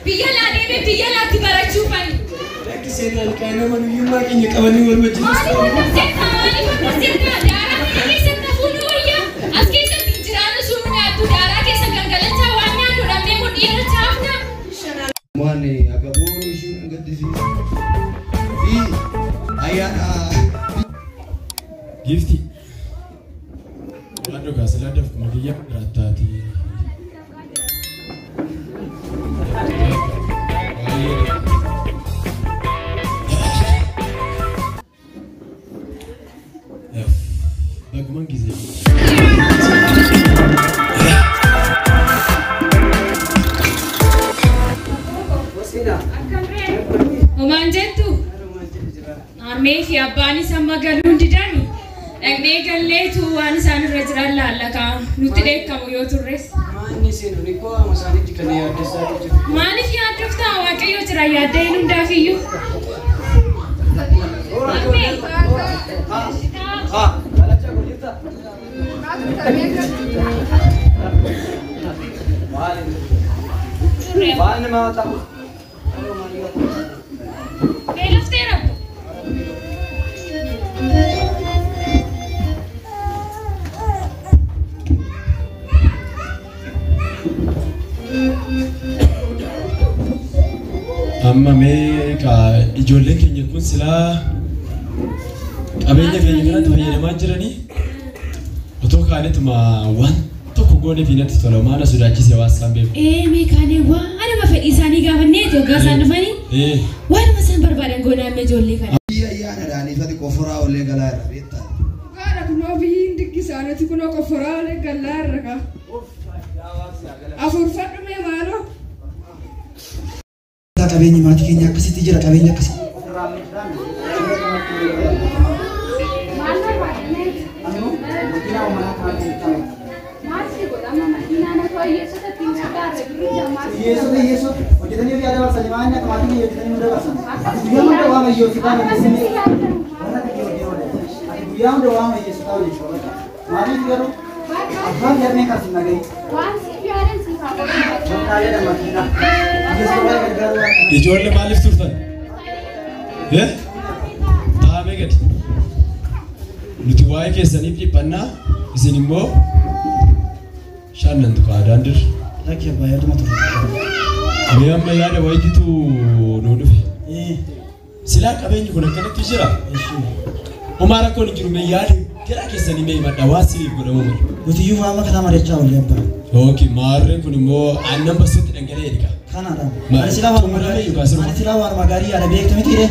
بيلا نبي بيلا كبار تشوفني لكن سيدنا الكائن من يوم كني كماني والمجلس مالي فكسيتنا دارا كيسة كفولويا أسكيس بيجرانا سومنا دارا كيسة كنقلتها وانيا نرمي مدير تافنا ماني أكبر شيء قد في أيانا Gifti. Waduh gak selada kemudian rata di. Bagaimana gizi? Omanjetu. Armee fi abbaan isaa magaaluun didani. Dhaqnee gallee tuwaan isaan irra jiran laallaka nuti dheekkamu yoo turres. Maanni seenu ni koo amasaanitti kan yaaddeessaa jiru. Maaliif yaaddoftaa waaqayyo jira yaaddeen hundaafiyyuu. Maal nama tahu? Beelaftee rabbu. Amma mee ka ijoolleen keenya kun silaa qabeenya keenya kanatti fayyadamaa jiranii otoo kaanetuma waan tokko goone fi natti tola maana sodaachisee waan isaan beeku. Meekaanii waan anuma fedhii isaanii gaafannee hoggaa isaan dhufanii waanuma isaan barbaadan goonaa amma ijoollee kana. Biyya ayyaanadhaan ifati qoforaa ollee galaa irra beektaa. Gaara kunoo biyyiin diggisaanati kunoo qoforaa ollee galaa irra kaa. Afurfadhu mee maaloo? Qabeenyi maatii keenya akkasitti jira qabeenya akkasitti. Yesus, hojjetanii fi yaada barsan maanya kamaatiin hojjetanii hunda barsan. Guyyaa hunda waama Yesuus taa'u jechuudha. Guyyaa hunda waama Yesuus taa'u jechuudha. Maaliif yeroo abbaan jarmee qarsin nagayi. Ijoollee maaliif turtan? Taa'amee gadi. Nuti waa'ee keessaniif dhiphannaa isin immoo shanan tuqaadhaan dirra. Laki abbaa yaaduma turre. Mee amma yaada wayititu nuu dhufe. Silaa qabeenyi kun akkanatti jira. Homaa rakkoon hin jiru mee yaada gara keessanii mee himadha waan siniif godhamu mala. Nuti iyyuu waama kanaa mari'achaa ollee abbaa. Yookiin maarreen kun immoo aannan barsiitti dhangala'ee dhiqa. Kanaadhaan. Ani silaa waan magaarii yaada beektu miti dee.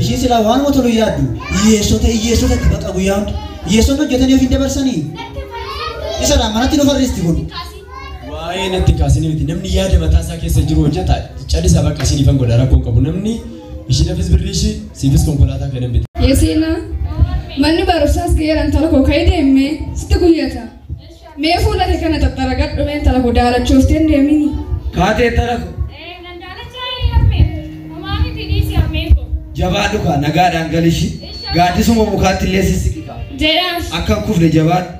Ishiin silaa waan tolu yaaddu hiyyeessota itti baqa guyyaa hunda. Hiyyeessonni hojjetanii of hin dabarsanii. Isadhaan manatti nu farriisti kun. Waa'ee natti kaasanii miti namni yaada mataa isaa keessa jiru hojjeta calisa bakka isin ifan godha rakkoon qabu namni ishiidhaafis birrii ishii siifis konkolaataa kennan biti. Yeesiina manni barumsaas geeran tala koo ka'ee deemee sitti guyyata. Mee fuula kee kana tattaragadhu mee tala koo daalachuuftee hin deemini. Kaatee tala koo. Jabaadhu kaa nagaadhaan galishi gaaddisuma mukaatti illee sissiqiqa. Jedhaas. Akka hin kufne jabaadhu.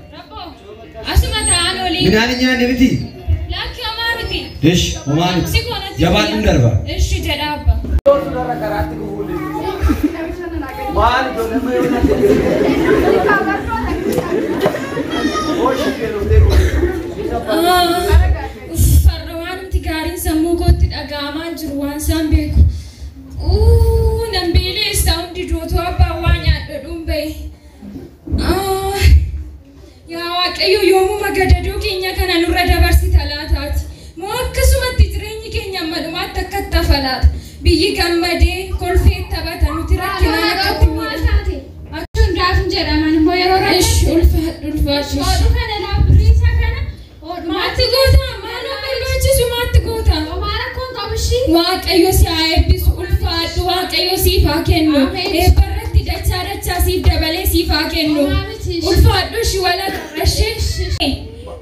Asuma ta'an olii. Midhaan hin nyaanne miti. Lakki homaa miti. Ish homaa miti. Jabaadhuun darba. Ishi jedha abba. Maal ijoollee yoo Farda waan nuti gaariin sammuu kootti dhaga'amaa jiru waan isaan beeku. Nambiilee isaa hundi duutuu abbaa waa nyaadhodhuun bahe. Yaa Waaqayyo yoomuma gadadoo keenya kana nurra dabarsita laataati. Moo akkasumatti jireenyi keenya ammaadhumaatti akka tafa laata. Biyyi gammadee kolfee taphata nuti rakkinaan akkatti miidhagate. Achuun daafin jedhaman immoo yeroo rakkin. Ulfaadhu. Ooduu kana laabbiriisa kana. Maatti goota maaloo barbaachisu maatti goota. Maal akkoon qabushii. Waaqayyo si haa eebbisu ulfaadhu Waaqayyo siif haa kennu. Eebbarratti dachaa siif dabalee siif haa kennu. Ulfaadhu shi walaqarrashee.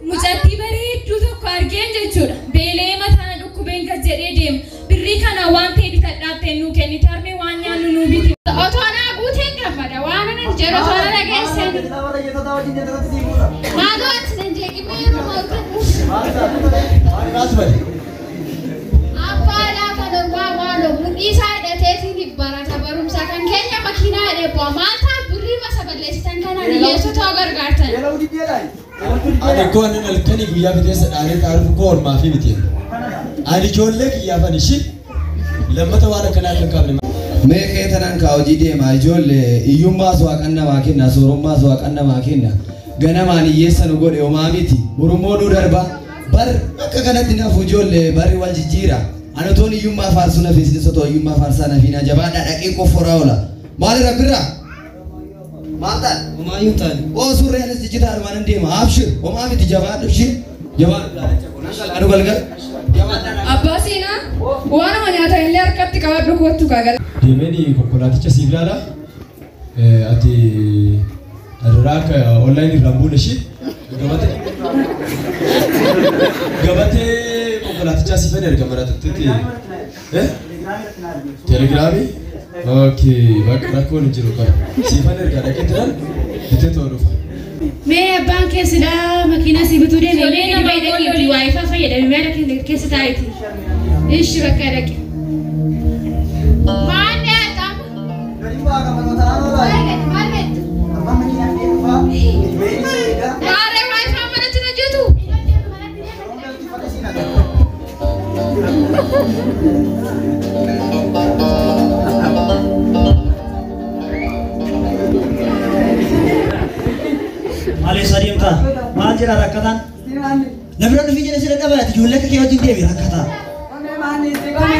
Mucattii bareedduu tokko argeen jechuudha. Beelee mataan dhukkubeen gad jedhee deema. Birrii kana waan ta'e bitadhaattee nuu kenni tarmee waan nyaannu nuu biti. Otoo naa guuteen gammada waan anan jedhu otoo na dhageesseen. Maaloo ati nan jeeqimee yeroo hojjetu. Abbaa lafa malee bu'aa maataa birrii masa balleessitan kanaan hiyyeessota gargaartan. Ani koon inni halkanii guyyaa biteessa dhaanee taa'uuf koon maafii miti. Ani ijoollee kiyyaafan ishii lammata waan akkanaa akka qabne. Mee keetanan kaa hojii deemaa ijoollee iyyummaas waaqan namaa kenna soorummaas waaqan namaa kenna ganamaan hiyyeessa nu godhe homaa miti murummooduu darba bar akka kanatti nafu ijoollee barri wal jijjiira ani toon iyyummaa faarsuu na feesise too iyyummaa faarsaa na fiina jabaadhaa dhaqee qofforaa oola maali rabbirraa maal ta'an homaa iyyuu ta'an oo surree anis jijjitaa armaan deema abshir homaa miti jabaadhu shir jabaadhu anu galgal Abbaa seenaa waanuma nyaata illee harkatti qabadhu kootu gaagala. Deemeni konkolaaticha siif laala. Ati raaka online irraan buune ishii gabatee konkolaatichaa siif erga maratatti. Telegiraamii? Okay, bakka rakkoon hin jiru qaba. Siif erga dhaqee jiran bitee ta'uu dhufa. Mee abbaan keessaa makiinaa si bituu deemee mee nama dhaqeetti waayifaa fayyadamee mee keessa taa'eeti. Ishi bakka dhaqe. Maal nyaatamu? Maaree waayifaa manatti na jeetu? Malee sadiimta maal jira rakkataan? Namni dhufi jedhe siree dhabaati ijoollee akka kee wajjin deebi rakkataa.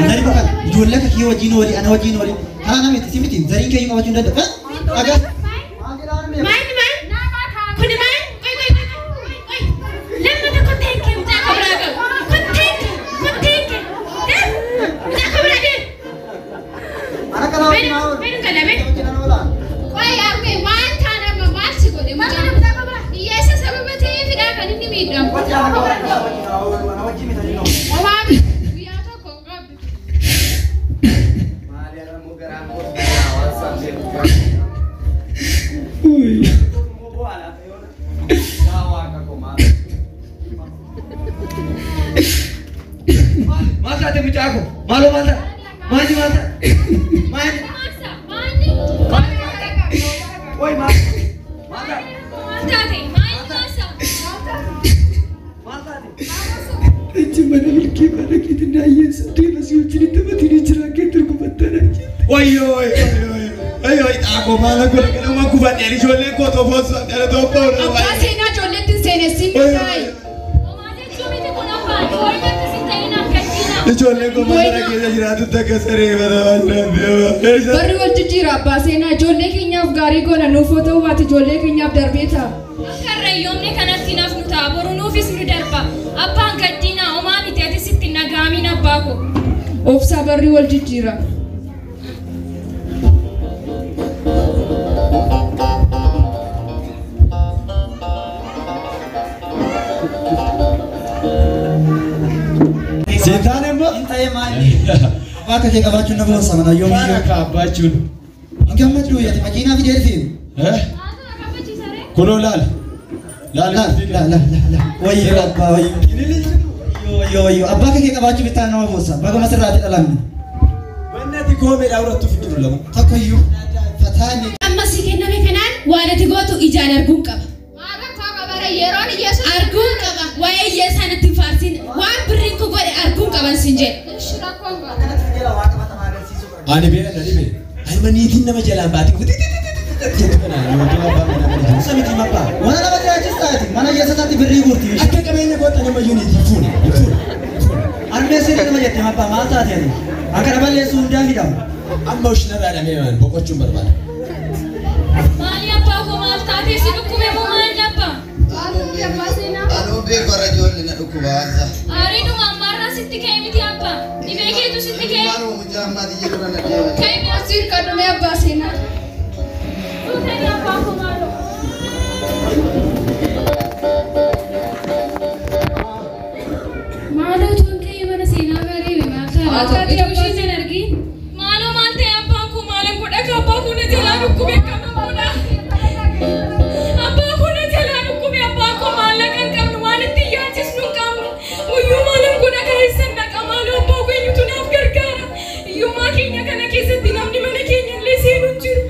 Nani bakka ijoollee akka kee wajjin ooli ana wajjin ooli haa namiti si miti zariin kee qabachuu hin danda'u. Agar. Maal kuni maal? Lamma tokko teekee mucaa kabraa qabu. Kotteeke. Mucaa kabraa deemu. Beenu kalame. Qoy arge waan taanama maal si godhe mucaa kabraa. Hiyyeessa sababa ta'ee fidaa kan inni miidhamu. Omaami guyyaa tokko qabdu. Maal taate mucaa ko maaloo maal taate maali maal taate maali oy maal taate Eci mana milki mana kita naya sedih masih uji di tempat ini cerah kita terkumpatan aja. Oi. Aku malah gue lagi nama gue buat nyari jualnya kau tuh bos ada tuh apa orang. Abbaa seenaa ijoollee ittiin seenessin taa'e. Jualnya kau mana lagi jadi ratu tak keseri mana. Barri wal jijjiira abbaa seenaa ijoollee keenyaaf gaarii goona nuuf yoo ta'u waati ijoollee keenyaaf darbee ta'a. Karrayyomne kanatti naaf nu ta'a boru nuufis nu darba. Abbaan gaddinaa homaa miti ati sitti nagaamin abbaa ko. Obsaa barri wal jijjiira. Seetaan immoo Inta'ee maali? Akka kee qabaachuun nama wasamana yoom faana iyyuu. kaabbachuun. Hin gammadu yaati makiinaa fidee dhufee. Kunoo laal. La. Wayyo abbaa wayyo. Wayyo abbaa kee qabaachuu bitaan nama boossa. Baga masirraati dhalamne. Wanni ati koomee dhaawwattu fidduru lama. Tokko iyyuu fataani. Amma si kenname kanaan waan ati gootu ijaan arguun qaba. Maara koo qabara yeroon iyyeessu arguun qaba. Waa'ee iyyeessaa natti faarsin waan birriin ku godhe arguun qaban sin jedhe. Rakkoon qaba. Ani bee ani bee. Ani maniitiin nama jalaan baate jettu kanaan yookiin abbaan mana mana. Samiti mappa. Mana nama jiraachisaati. Mana keessatti birrii guurti. Akka qabeenya goota nama yuunitii fuuni. Armee sirrii nama jette mappa maal taate ati? Akka dhaballeessuu hundaa hidhamu. Amma ushinarraa dhamee waan boqochuun barbaada. Maali abbaa ko maal taate si dhukkube moo maali abbaa? Anuu beeku warra ijoollee na dhukkubaasa. Aariidhuma ammaarraa sitti ka'e miti abbaa. Dhibee keetu sitti ka'e. Maaloo mucaa ammaati jedhu na deema. Ka'e Asiir kadhumee abbaa seenaa. Dhufee abbaa ko maaloo. Maaloo tuun kee mana seenaa bareedu maal taate ishee san argi. Maaloo maal ta'e abbaan ko maalan godha ka abbaa ko na jalaa dhukkube qabna moodha. Abbaa ko na jalaa dhukkube abbaa ko maallaqa hin qabnu waan itti yaachisnu hin qabnu. Uyyuu maalan godha ka eessan dhaqa maaloo abbaa ko eenyutu naaf gargaara. Iyyummaa keenya kana keessatti namni mana keenya illee seenu hin jiru.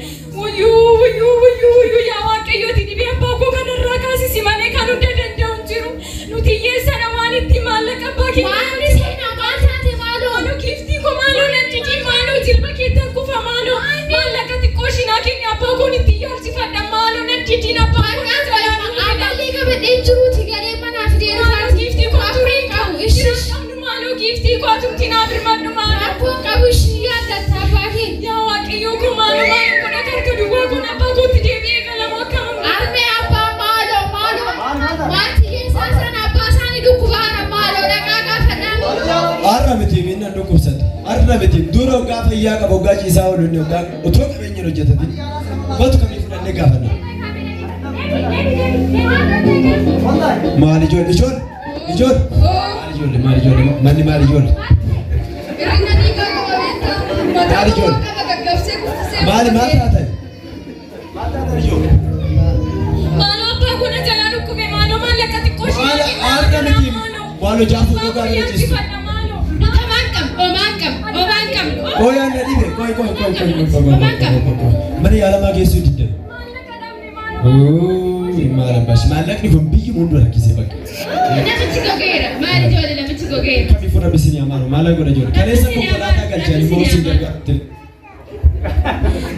kootum tinaa birmannu maal Akkoo qabushii yaadata abbaatiin. yaa waaqayyoo kun maal kun akka harka duwwaa kun abbaa kootti deebi'ee galamu akkam Armee abbaa maaloo. Waanti keessaa sana abbaa isaanii dhukkubaara maaloo dhaqaa gaafadhaan. Arra miti minna dhukkubsate. Arra miti dura gaafa iyyaa qaba waggaa ciisaa oolu inni waggaa otoo qabeenyaan hojjetatin. Watu kamii fudhannee gaafanna. Maal ijoollee? Manni maal ijoollee? Maal taatan? maaloo abbaa kun jalaa dhukkube maaloo maallaqa xiqqoo Maal arra miti waan hojjaafu gogaa irra ciisu. Omaan qab. Koyaan na dhibe koy. Mana yaalamaa geessuu didde. Maala bash maallaqni kun biyyi hundu rakkisee bakka. Namichi gogeera. Maal ijoollee namichi gogeera. Kami fura bisini amaanu maala godha ijoollee. Kaleessa konkolaataa galchanii moosii gargaarte.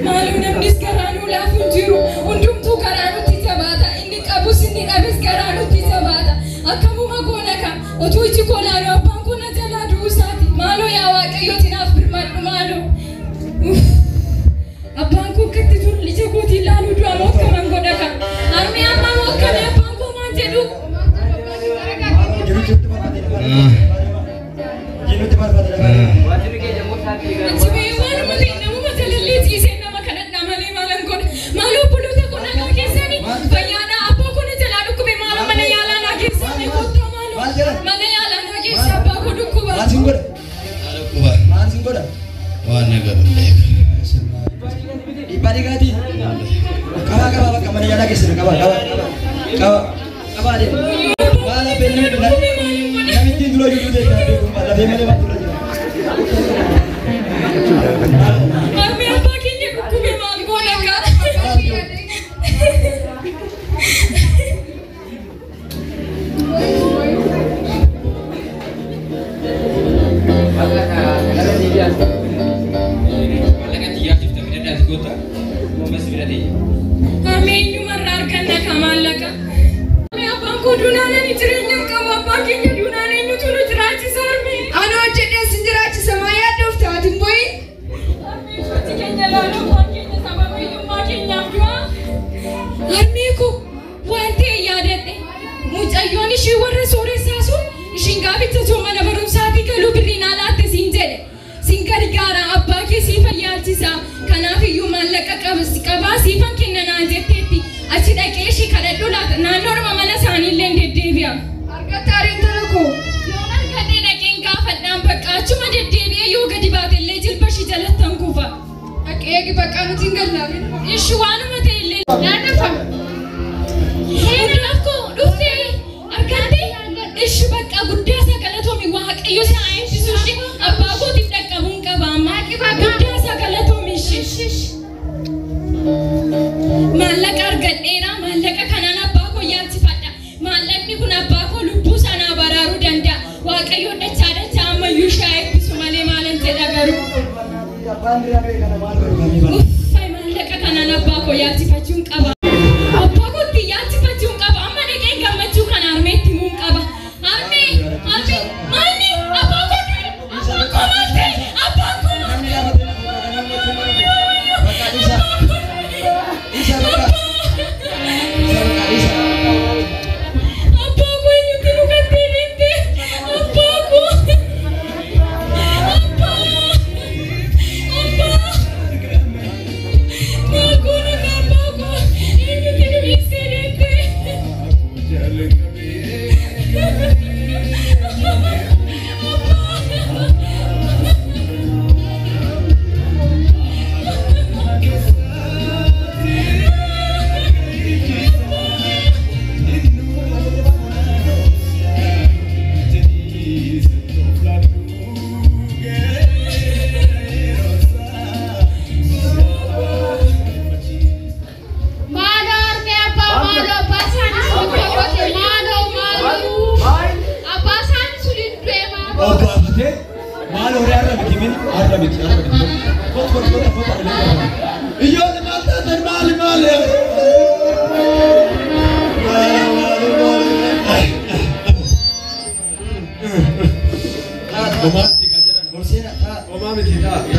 maaloo namnis garaanuu laafuun jiru hundumtuu garaa nutti jabaata inni qabus inni dhabes garaa nutti jabaata akkamuma goona kan otuu iji koolaanuu abbaan kun jalaa duusaati maaloo yaa waaqayyoo tinaaf birmadhu maaloo abbaan kun katti turu ija kootiin laaluu du'a mookkaman godha kan armee ammaa mookkame abbaan kun waan jedhu achimee waanuma ta'e namuma jalallee ciisee nama kadhadhaa malee maalan godha maaloo buluuta kun nagaa keessanii fayyaadhaa abbaa kun jalaa dhukkube maaloo mana yaalaa naa keessanii kottaa maaloo mana yaalaa naa keessa abbaa kun dhukkuba Maasin godha. Dhukkuba. Maasin godha. Waan nagaru beeka. Dhibbaa dhigaati. Qaba bakka mana yaalaa keessanii qaba. Adeemu. Maala beellee namitti dura jiru deebi'aa lafee malee waan dura jira. armee abbaa keenya dhukkube maal goona kaa Ameenyumarraa arganna ka maallaqa. Abbaan koo duunaananii jireenyaan qaba abbaa keenya duunaan eenyutu nu jiraachisa armee. Ani hojjedhee sin jiraachisa maa yaadduuf taatiin boyi? Armeeshatti keenya laaloo abbaan keenya sababa hiyyummaa keenyaaf du'a. Armee koo waan ta'e yaadadhe mucayyoon ishii warra sooressaa sun ishiin gaaficha soo mana barumsaatii galuu birriin alaatte siin jedhe. Sin gargaara abbaa kee sii fayyaalchisa kanaaf iyyuu maallaqa qabaa siifan kenna naan jetteetti achi dhaqee ishii kadhadhu laata naannoodhuma mana isaaniillee deddeebi'a. Argatta ariin tala koo. Yoon argadhee dhaqeen gaafadhaan bakka achuma deddeebi'ee yoo gadi baatellee jilba ishii jalattan kufa. Dhaqee eegi bakka nuti hin gallaafin. Ishi waanuma ta'ellee Naannafama. hundaaf koo dhuftee argattee ishi bakka guddaa isaa galatoomi waaqayyo isaa eebbisu ishee abbaa kootiif dhaqqabuun qaba amma guddaa isaa galatoomi ishee. Maallaqa argadheera maallaqa kanaan abbaa koo yaalchifadha maallaqni kun abbaa koo lubbuu sanaa baraaruu danda'a waaqayyo dachaa ammayyuu ishee eebbisu malee maalan jedha garuu maallaqa kanaan abbaa koo yaalchifachuun qaba abbaa kootti yaalchifachuun qaba amma dhaqeen gammachuu kana armeetti himuun qaba armee maalni abbaa koo maal ta'e abbaa koo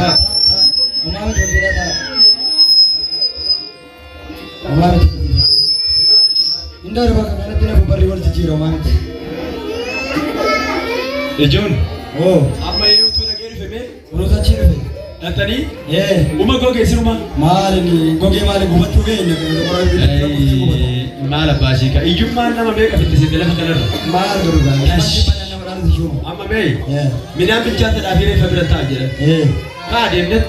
Umaami tolchee dha. Umaami. Inda darba kanatti na barri wal jijjiiroo umaami. Ijoon. Oo. Amma eeguutu nagee dhufee Kunuunsa achii dhufe. dhattanii Ee. uma gogee siruma. Maali gogee maali gubachuu ga'e Maal abbaa ishee ka iyyummaan nama meeqa fiddisiite lafa kanarra. maal godhuudha? Amma mee midhaan bilchaata dhaabee reeffa bira ta'a jedha. Kaa deemnet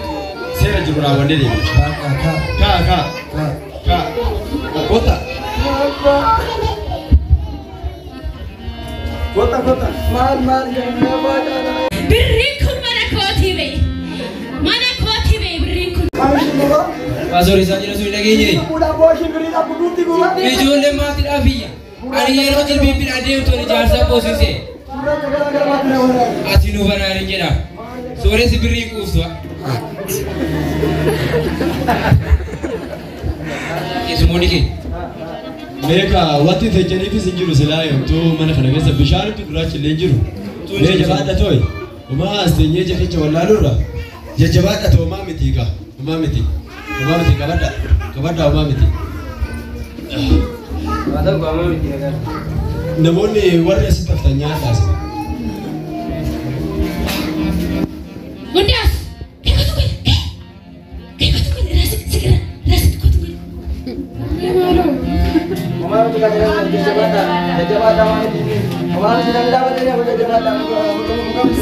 seera jiru raawwannee deemne. Kaa. Kota. Maal Birriin kun mana kootii ba'e. Mana kootii ba'e birriin kun. Pasori isa jira suni dhageenye. Ijoollee maatiidhaaf iyya. Ani yeroo jilbiin adeemtu ijaarsa qoosise. Ati nu banaanin jedha. Sooressi birrii quuftu. Keessumoonni kee. Meeqa wanti tejjaniifis hin jiru silaa yoomtuu mana kana keessa bishaanitti duraachi illee hin jiru. Mee jabaadha too'i. Homaa as teenyee jecha wallaaluurra. Jajjabaadha too homaa miti egaa. Homaa miti qabadha homaa miti. Namoonni warri asitti haftan nyaataas. Hundaaf.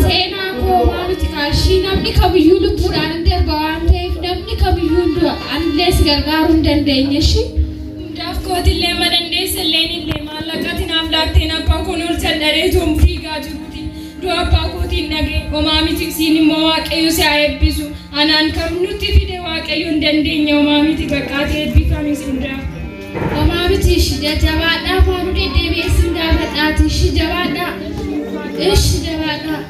Seenaa koo maaliti kaashii namni kamiyyuu lubbuudhaan hin darba waan ta'eef namni kamiyyuu du'a anillee si gargaaruu hin dandeenye shi. Hundaaf kootillee ma dandeessallee illee maallaqati naaf laatteen abbaa koon ol calladheetuun fiigaa jiruuti. Du'a abbaa kootiin dhagee homaa miti siin immoo waaqayyo si haa eebbisu. Anaan kam nutti fide waaqayyo hin dandeenye homaa miti baqqaatee eebbifamis hundaaf. Homaa miti ishi jajjabaadhaa faanuu deddeebi'eessin gaafadhaati ishi jabaadhaa. Ishi jabaadhaa.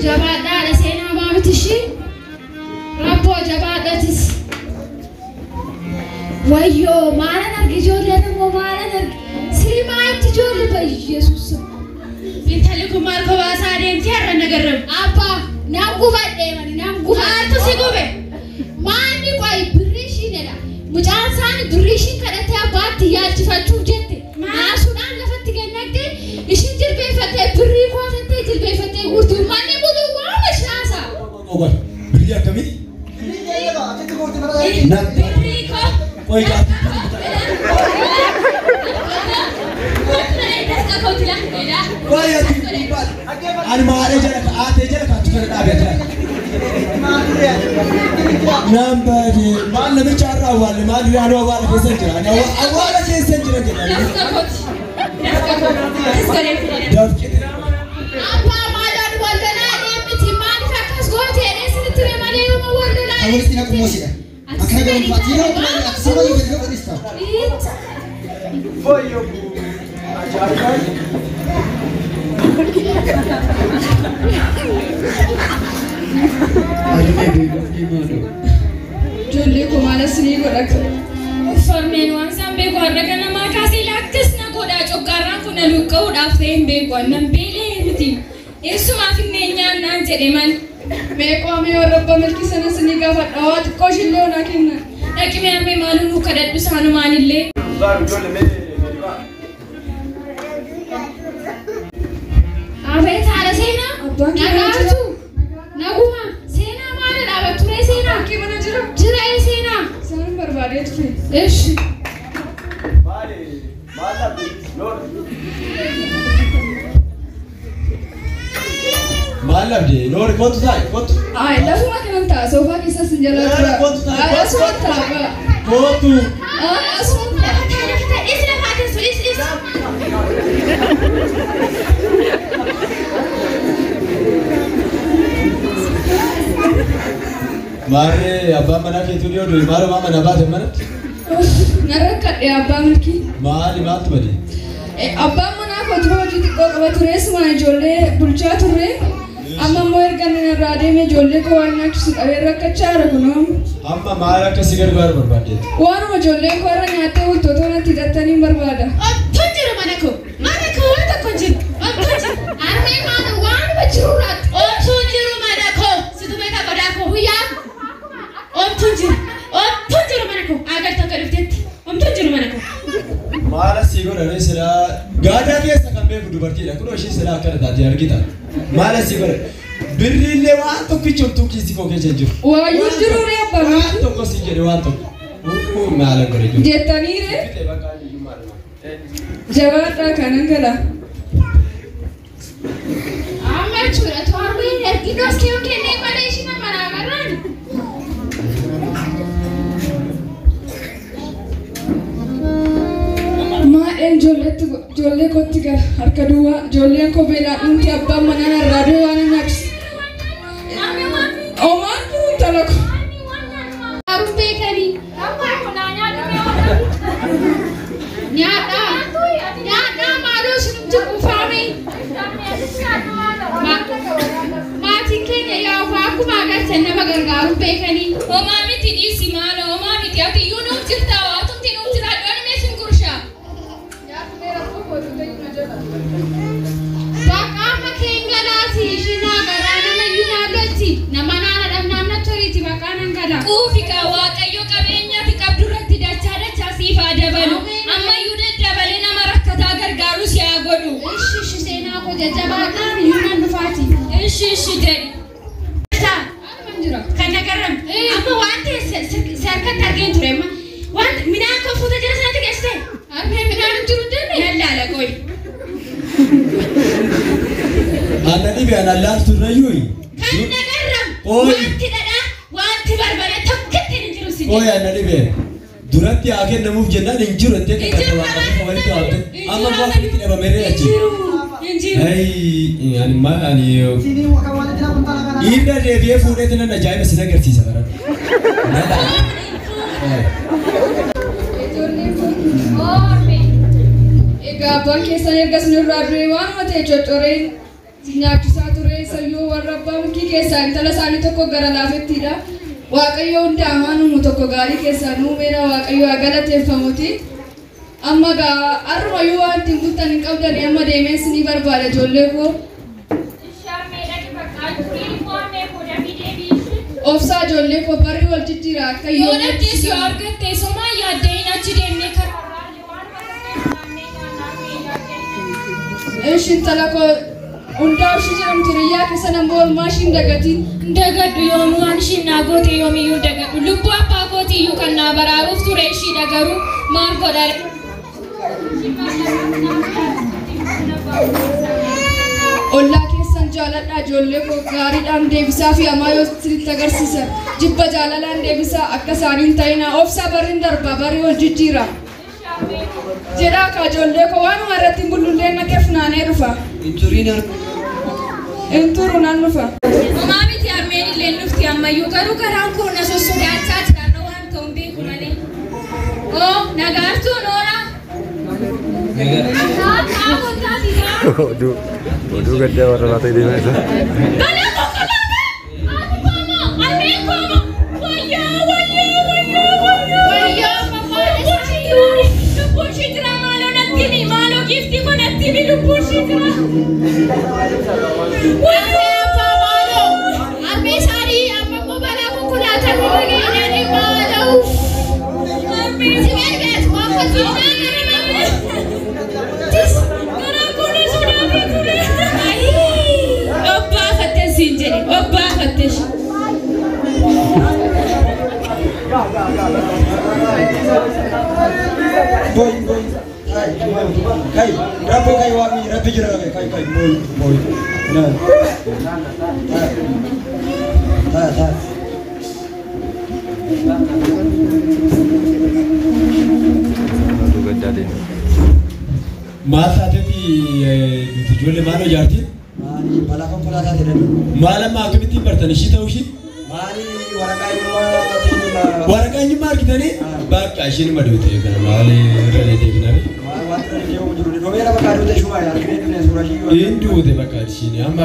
Jabaadhaadha seenaa homaa miti ishi. Rabboo jabaadhatis. Wayyoo maalan arge ijoolleen immoo maalan arge. Sirimaa itti ijoollee baay'ee Yesuus. Intalli kun maal kobaasaa adeemtee har'a nagarramu. Abbaa nam gubadhee mani nam gubadhee. Maaltu si gube? Maanni qoyi birrii ishiinedha. Mucaan isaanii birrii ishiin kadhattee abbaatti yaalchifachuuf jette. Naasuudhaan lafatti gannagdee ishiin jilbeeffattee birrii kootattee jilbeeffattee guutuu manni buluu waan ishaasaa. Birrii akkamii? Birrii koo. Ani maale jala kaate jala kaatu fere dhaabete. Nambari maal namicha irraa awwaalle maal yaanu awwaala keessa jira. Ani awwaala keessa jira jedha. Abbaa maalaan waldanaa deemti maaliif akkas goote eessatti ture malee yooma waldanaa. Awwaalti na kumoosidha. Akkana galuufaati yeroo kuma akkasuma yoo gadi godhista. Ijoollee koo maal asinii godhatu? Uffanneen waan isaan beeku har'a kana namaa kaasee laakkas na godhaa coggaarraan kun luqqa'uudhaaf ta'e hin beeku annan beelee miti. Eessumaaf hin nyaannaan jedhe man. Meeqoo amee warra abbaa milkii sana asinii gaafadha. Waa xiqqoo ishillee onaa kenna. Dhaqimee ammee maaluu nu kadhadhu isaanumaanillee. Abeet haala seenaa. Nagaatu. Naguma. Seenaa maala dhaabattu ree seenaa. Bakkee mana jira. Jira ee seenaa. Isaan barbaadee ture. Eshi. Maal labdee noori kootu taa'e kootu. Ay, lafuma kanan ta'a. Soofaa keessa sin jala tura. Ay, asuma ta'a. Kootu. Ay, asuma ta'a. Is lafaa teessu is. Maarree abbaan manaa keetuu dhiyoo du'e maaloo maa mana baate manatti? Narra kadhee abbaa milkii. Maali maaltu bade? Abbaan manaa kootu hojii xiqqoo qaba ture. Sumaan ijoollee bulchaa turre. Amma immoo erga inni irraa deemee ijoollee koo waan nyaachisu qabee rakkachaa jira kunoo. Amma maal akka si gargaaru barbaaddeetti? Waanuma ijoolleen koo irra nyaattee bultoota natti hidhattanii barbaada. Ottoon jiru mana koo. Mana koo waan tokko jiru. Ottoon jiru. Armee maana waanuma jiru laata. Ottoon jiru mana koo. Situ beeka godaa koo. Guyyaa akka taate argita. Maal asii godhe? Birriillee waan tokkichumtuu kiisii koo keessa jiru. Waayuu jiruure abbaa. Waan tokko si jedhe waan tokko. Maal godhe jiru? Jettaniire. Jabaadhaa kanan gala. Amma jechuudha toorbiin ergidoos keewu kennee malee ishii nama naagarraan. Maadheen ijoollee kootti gara harka duwwaa ijoolleen kopheedhaan dhumti abbaan manaan irraa du'e waan hin naqsu. Omaan kun talako. Haruun beekanii. Nyaadhaa maaloo sinumti kufaame. Maatiin keenya yaa'u akkuma agartan nama gargaaruun beekanii. Homaa miti dhiisi maaloo homaa miti ati iyyuu nuuf jirtaa waa tumti nuuf jira dhoon meeshin gurshaa. Bakka amma keenya laati ishinaa garaa nama iyyuu naannootti nama naannadhaaf naannoo turiiti bakka nan gala. Quufiqa waaqayyo qabeenyaati qabdurratti dachaa siif haa dabalu. Ammayyuu daddabalee nama rakkataa gargaarus yaa godhu. Ishi seenaa koo jajjabaadhaan iyyuu nan dhufaati. Ishi jedhi. Kan agarram amma waan ta'e sarkatti argeen ture amma waan midhaan koo fuuta jala sanatti geessite harmee midhaan jiru danne lallaala qoy. Anna dhibe ana laaftu rayyuu. Kan agarram wanti dhadhaa wanti barbare tokkotti hin jiru si. Ooy anna dhibe duratti haa kennamuuf jennaan hin jiru ettee qaqqaba akka walitti waamte amma waan itti dhabameree achi. Hey ani Ida deebi'ee fuudhee nan ajaa'iba sin agarsiisa bara. Egaa abbaan keessan erga sinirraa du'e waanuma ta'e coccoreen nyaachisaa ture sayyoo warra abbaa mukii keessaa intala isaanii tokko gara laafettiidha. Waaqayyo hunda amaanumu tokko gaarii keessaa nuumeera waaqayyo haa galateeffamuti. Amma gaa har'umayyuu waan ittiin bultan hin qabdani amma deemee sinii barbaada ijoollee koo. Ofsaa ijoollee koo barri wal jijjiira akka yoo dhabdees yoo argatte somaa yaaddeen achi deemnee karaa. Ishiin intala koo hundaa ishii jedhamtu riyyaa keessa nama oolmaa ishiin dagatiin. Dagadhu yoomuu waan ishiin naa goote yoomiyyuu dagadhu. Lubbuu abbaa kootiyyuu kan naa baraaruuf ture ishii dagaruu maal godhare. Ollaa keessan jaaladhaa ijoollee koo gaariidhaan deebisaa fi ammaa yoo sirriitti agarsiisan jibba jaalalaan deebisaa akka isaaniin ta'inaa obsaa barriin darbaa barri wal jijjiira. Jedhaa akka ijoollee koo waanuma irratti hin bullullee naqee funaanee dhufa. Inturu nan dhufa. Homaa miti harmeen illee dhufti ammayyuu garuu karaan koo na sossodaachaa jiraadha waan ta'uun beeku malee. Oo nagaartuu noora. Oduu gaddaa warra laata deemaa isa. Kai, rapo kai wami, rapi jira kai boy. Na. Ta. Oduu gaddaa deema. Maal taateeti nuti ijoollee maal ijaarti? Maali balaa konkolaataa jedhani. Maal amma akkamittiin bartan ishii ta'uu ishii? Maali waraqaa eenyummaa Waraqaa eenyummaa argitanii? Bakka ishiin madootee kana maali irra deebinanii? Wanta deemu jiru dhomeera bakka aduuta shuma argine bineensa suura shii. Hinduute bakka ishiin amma.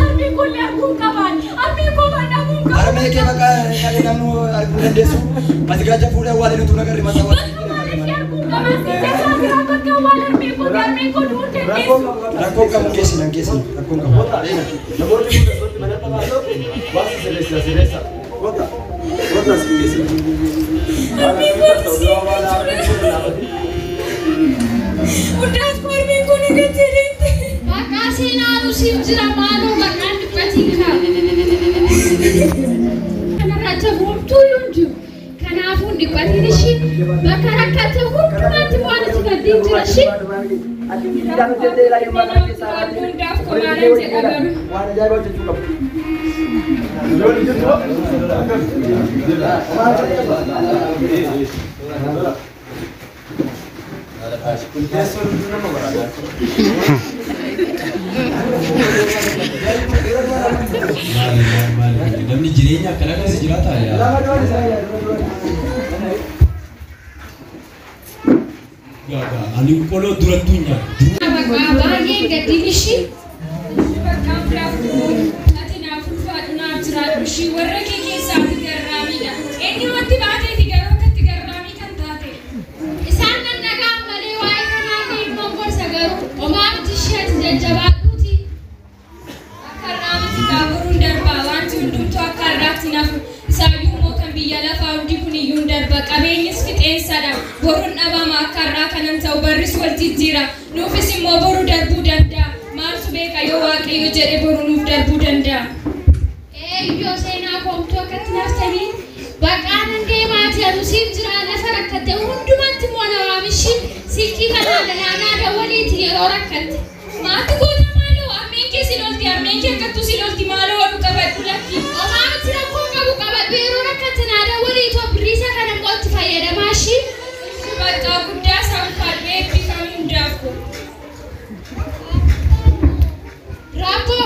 Arbii kun arguun qaban arbii kun dhabuun qaban. Armee kee bakka kan namnu arguu dandeessu masgaaja fuudhee waan inni tuula garri mataa waan. Rakkoon qabu keessan rakkoon qabu. Udah aku arbi ko ni ganti. Bakka seenaa nusiif jira maaloo bakka dhiphatiin kaa. Kanarratti boomtuu yoo jiru. Kanaafuu dhiphatiin ishii bakka rakkate hundumaatti waan itti gaddiin jira ishii. Hundaaf komaanan jedha garuu. Waan ajaa'ibaa hojjechuu qabu. Namni jireenya akkana keessa jiraata ani qoloo durattuu nyaatu. Baay'ee gaddiin ishii. Bakkaan firaafuu ati naaf ulfaadhu naaf jiraadhu ishii warra kee keessaa ati garraamiidha. Eenyumatti baateeti garuu akkatti garraamii kan taate. Isaan nan dhagaan malee waa'ee kanaa ilmoon gorsa garuu omaatti ishee ati jajjabaadhuuti. Akka irraamiti daaburuun darbaa wanti hundumtuu akka irraatti nafu. Isaayyuu immoo kan biyya lafaa hundi kun iyyuu darba qabeenyis fixeensadha. Boruun dhabama akka irraa kanan ta'u barris wal jijjiira. Nuufis immoo boru darbuu danda'a. Maaltu beeka yoo waaqayyo jedhe boru nuuf darbuu danda'a. Eeyyoo seenaa koomtuu akkatti naftanii baqaan deemaa jiru siif jira lafa rakkatte hundumatti immoo na waamishii silkii kanaa dalaanaa dawwaliiti yeroo rakkatte. Maatti goota maaloo ammeen kee silolti ammeen kee akkattu silolti maaloo oduu qabadhu lakki. Omaatti rakkoo qabu qabadhu yeroo rakkatte naa dawwalii Itoophiyaa kana immoo itti fayyadamaa ishii. Bakka guddaa saanfadhee eebbifamuu hundaaf kun. Rabbo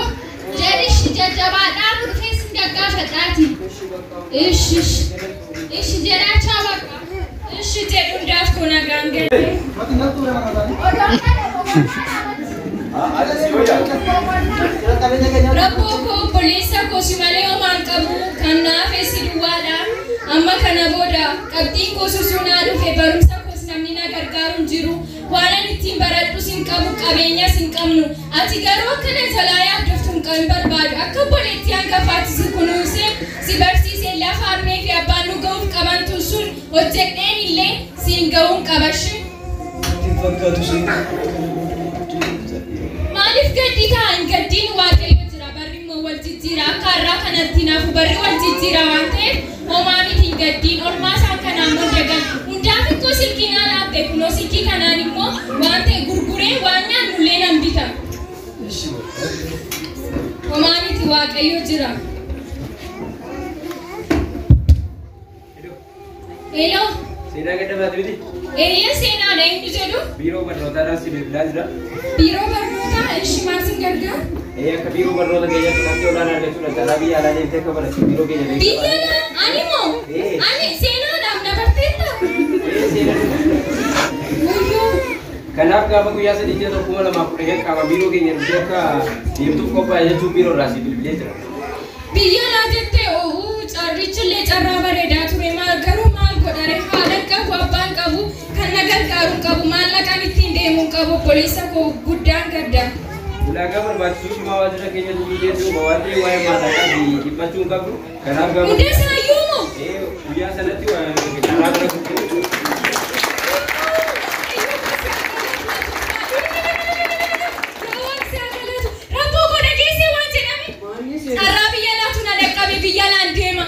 jedhishi jajjabaadhaan dhufeessi gaggaafadhaati. Ishi jedhachaa bakka. Ishi jedhu hundaaf kun nagaan galee. Rabboo koo obboleessa koo si malee homaan qabu kan naaf eessi duwwaadhaan amma kana booda qabxiin koo susunaa dhufe barumsa koos namni na gargaaruun jiru waan ani ittiin baradhu sin qabu qabeenyas hin qabnu ati garuu akkana jalaa yaaddoftu hin barbaadu akka obboleettii hangafaatti si kunuunsee si barsiisee lafa harmee fi abbaan nu ga'uuf qabantu sun hojjedheen illee siin ga'uun qabashi. Maaliif gaddi ta'an gaddiin waaqayyo jira barri immoo wal jijjiira akka har'aa kanatti naafu barri wal jijjiira waan ta'eef homaa miti hin gaddiin ormaa isaan kanaan moddagan hundaaf ikkoo silkiin haalaaf beekunoo silkii kanaan immoo waan ta'e gurguree waan nyaannullee nan bita. Homaa miti waaqayyo jira. Hello. Seenaa gaddabaati miti? Eeyyee seenaadha inni jedhu. Biiroo barnootaadhaan si bilbilaa jira. Biiroo barnootaa ishii maal sin gargaara? Akka biiroo barnoota keenyatti namni olaanaa argachuudha. Karaa biyya alaa deemtee akka baratu biiroo keenya beeksisa. Biyya alaa? Ani moo? Ani seenaadhaaf na barteetta? Wayyoo. Kanaaf gaafa guyyaa sadii ji'a 2015 qaama biiroo keenya dhufee akka deemtuuf qophaa'e jechuun biiroo irraa si bilbilee jira. Biyya alaa jettee carrichillee carraa bareedaa ture maal garuu maal godhare haadhan qabu abbaan qabu kan na gargaaru qabu maallaqaan ittiin deemuu qabu obboleessa koo guddaan gadda. Ulaagaa barbaachisuu shimaa waajjira keenya dubbisuu waan ta'eef waa'ee maallaqaa fi dhiphachuu hin qabdu. Kanaaf gaafa Hundesaayyuu moo? guyyaa sanatti carraa bira kukkuu. Carraa biyya laatu na dhaqqabe biyya laan deema.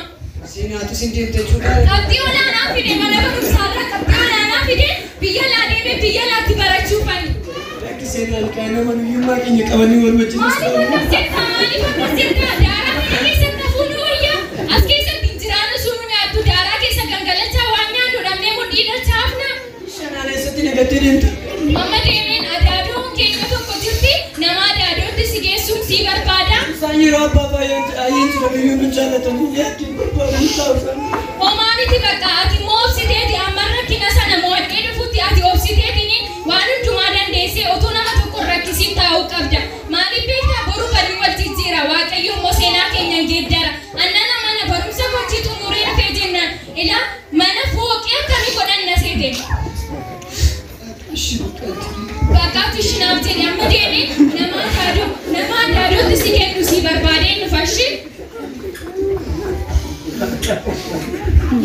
Seenaatis hin deemte jechuudha. Qabxii olaanaa fide mana barumsaarra qabxii olaanaa fide biyya laa deeme biyya laatti barachuufani. Akka seenaan qaama manuyyummaa keenya qabanii wal wajjinis Maaliif akkas jettaa? Maaliif akkas jettaa? Daaraa kana keessatti hafuun wayyaa as keessatti hin jiraannu sunu nyaattu daaraa keessa gangalachaa waan nyaannu dhabnee mudhii dhachaafna. shanaan eessatti nagattee deemte. Amma deemeen adaadoon keenya tokko jirti nama adaadootti si geessuun si barbaada. Isaan yeroo abbaa baay'een jira biyyuu nu jaallatanii yaaddiin barbaadan taa'uudhaan. Homaa miti bakka ati immoo obsiteeti amma rakkina sana mo'adhee dhufutti ati obsiteetini waan hundumaa dandeessee otoo nama tokko rakkisiin taa'uu qabda. Maaliif beektaa boru badii wal jijjiira waaqayyo immoo seenaa keenya geeddara. Annana mana barumsa gochii xumuree dhufee jennaan ilaa mana fooqee akkamii godhanna seete. Bakkaatu ishinaaf jedhe amma deeme nama adaadootti si kennu si barbaadee dhufashi.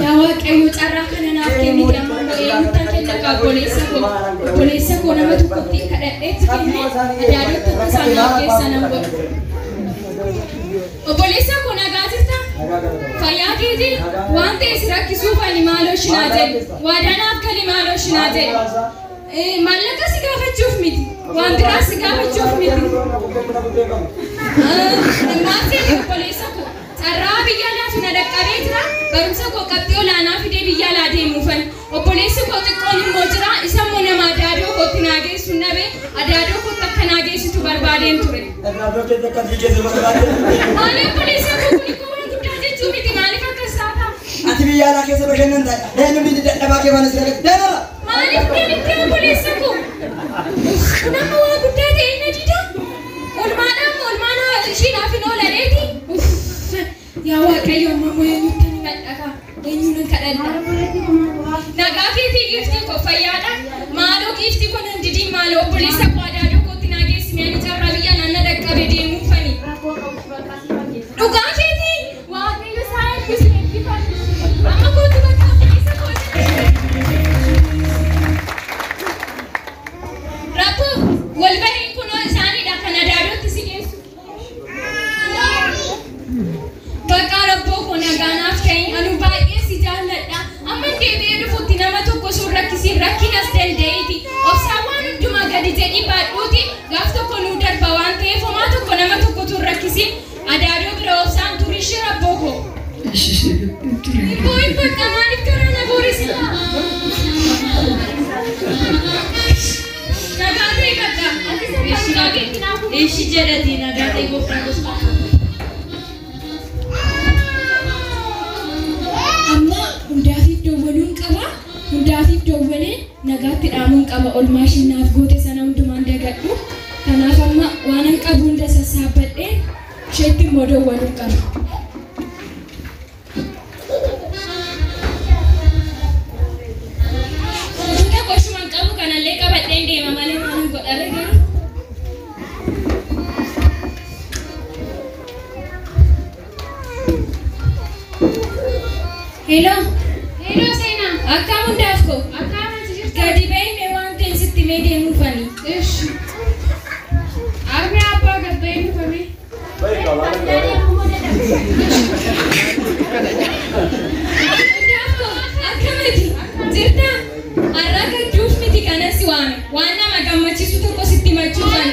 Yaa waaqayyo carraa kana naaf kennite amma eenyutti kennu. naqa obboleessa koo nama tokkotti kadhadheetti kenne adaadootti akka isaan naaf keessa nan godhu. Obboleessa koo nagaa jirta? Fayyaa keetii? Waan ta'e si rakkisuuf ani maaloo shinaa jedhe. Waadaanaaf gali maaloo shinaa jedhe. Maallaqa si gaafachuuf miti. Waan biraa si gaafachuuf miti. Maal jedhe obboleessa koo? Carraa biyya alaa na dhaqqabee jira. Barumsa koo qabxii olaanaa fidee biyya alaa deemuufan. Obboleessi koo xiqqoon immoo jira. Isa immoo nama adaadoo kootti naa geessu nabee adaadoo kootti akka naa geessitu barbaadeen ture. Maaliif obboleessa koo kun ikoo waan guddaa jechuu miti maaliif akkas taata? Ati biyya alaa keessa bashannaan ta'a. Eenyu biyyi dadhabaa kee baana siree deemara. Maaliif deemtee obboleessa koo? Nama waa guddaa ta'e na dida. Olmaadhaan ishiidhaaf hin oolaneeti. Yaa Waaqayyo ammoo eenyutti ni madhaqa? Eenyuun kadhadha? Nagaa keetii giiftii koo fayyaadha. Maaloo giiftii kun hin didiin maaloo obboleessa koo adaadoo kootti naa geessine ani carraa biyya naanna dhaqqabe deemuufani. Dhugaa keetii Waaqayyo isaa eebbisee eebbifatu. Amma kootu bakka obboleessa kooti. Rabboo wal bariin kunoo isaaniidha kan adaadootti si geessu. Bakka rabboo koo nagaanaaf ta'e anu baay'ee si jaalladha. Amma deebi'ee dhufutti nama tokko sun rakkisiin rakkinas danda'eeti. Obsaan waan hundumaa gadi jedhii baadhuuti gaaf tokko nuu darba waan ta'eef homaa tokko nama tokko tun rakkisiin adaadoo bira obsaan turishee rabboo koo. Boo'in bakka maaliif karaa na boorisila? Nagaa ta'e bakka ati sabbaa keetti naafu. Ishi jedhati nagaa ta'e gooftaan gosa. Amma hundaafiif dawwaluun qaba. Hundaafiif dawwalee nagaatti dhaamuun qaba. Olmaashin naaf goote sana hundumaan dagadhu. Kanaaf amma waan an qabu hunda sassaabbadhee isheetti immoo dawwaluun qaba. Wantoota qoshumaan qabu kanallee qabadheen deema malee maaliin godhare garuu. Hello. Hello Sena. Akkam hundaaf koo? Akkam ati jirtu? Gadi ba'ee waan ta'e sitti mee deemuufani? Ishi. Armi abbaa gad ba'ee dhufame. Hundaaf koo akkamiti? Jirta? Har'a gadduuf miti kanas waame. Waan nama gammachiisu tokko sitti machuufani.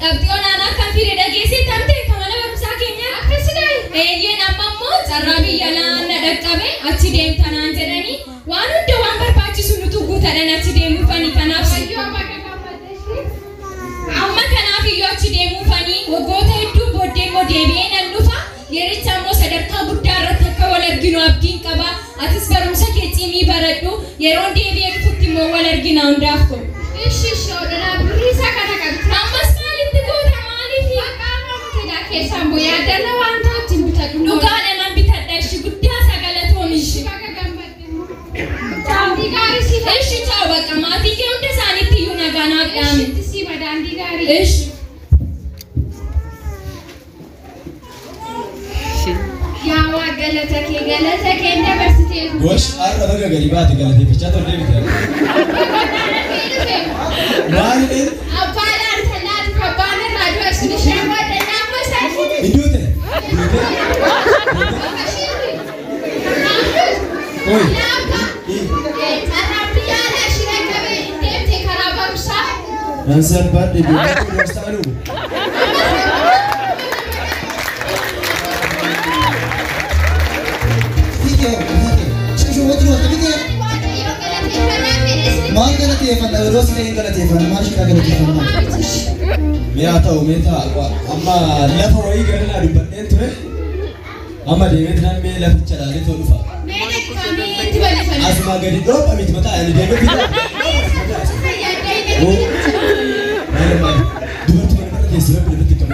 Qabxii olaanaa kan fide dhageessee tamte kamala barumsaa keenya akkasidha. Eeyyeen amma immoo carraa biyya naanna dhaqqabe achi deemtanaan jedhanii waan hunda waan barbaachisu nutu guutadhan achi deemuufanii kanaaf amma kanaaf iyyuu achi deemuufanii waggoota hedduu booddee immoo deebi'ee nan dhufa yericha immoo sadarkaa guddaa irratti akka wal arginu abdiin qaba atis barumsa kee cimii baradhu yeroon deebi'ee dhufutti immoo wal argina hundaaf kun. Ishi shoodhaa birriisa kana qabdi. Ammas maalitti goota maaliifi? Maqaa murteedhaa keessaan boo yaaddanna waan ta'utti hin bitadhu. Dhugaadha nan bitadha ishi guddaa sagalatoomishii. Baga gammadde. Daandii gaarii si fa'a. Ishi ta'u bakka maatii kee hunda isaaniitti iyyuu nagaa naaf dhaame. Ishitti siima daandii gaarii. Ishi. Yaa waa galata kee dabarsitee. Gosh, har'a baga gadi baate galateeffachaa tollee bitee. Maali? Abbaadhaan talaati kabbaan irraa du'a sun ishee waadannaa gosa. Iddoote. Oi. Carraa biyya alaa ishee dhaqqabee deemtee karaa barumsaa. Nan salphaadhe biyya gostaanu. Maal galateeffannaa yeroo si ta'e galateeffannaa maal ishee galateeffannaa? Mi'a ta'u mee ta'a amma lafa wayii gara naa dubbadheen ture amma deemee tinaan mee laficha laalee too dhufa. Asuma gadi dhoopha miti mataa ani deemee bitaa. Dubartii mana bara keessi rabbi lafatti qabu.